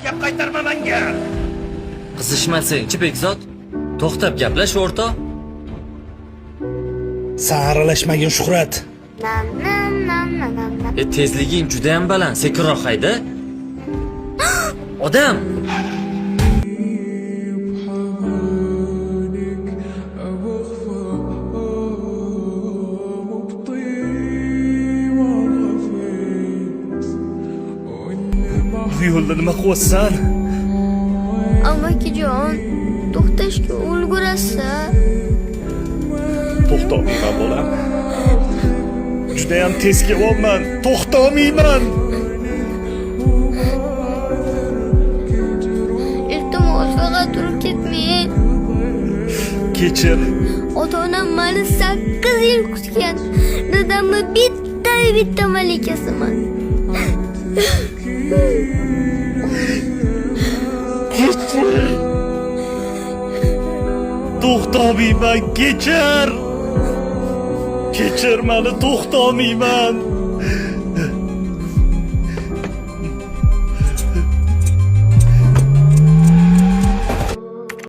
gap qaytarma menga. Qizishmasang-chi Bekzod. To'xtab gaplash o'rtoq. Sen aralashmagin Shuhrat. Tezliging juda ham baland, sekinroq hayda. Odam. Bu yo'lda nima qilyapsan? Amakijon, to'xtashga ulgurasiz. To'xtamayman bolam. Juda ham tez kelyapman. To'xtamayman. Iltimos, faqat turib ketmang. Kechir. Ota-onam meni 8 yil kutgan. Dadamni bitta malikasiman. To'xtamayman, kechir. Kechir meni, to'xtamayman.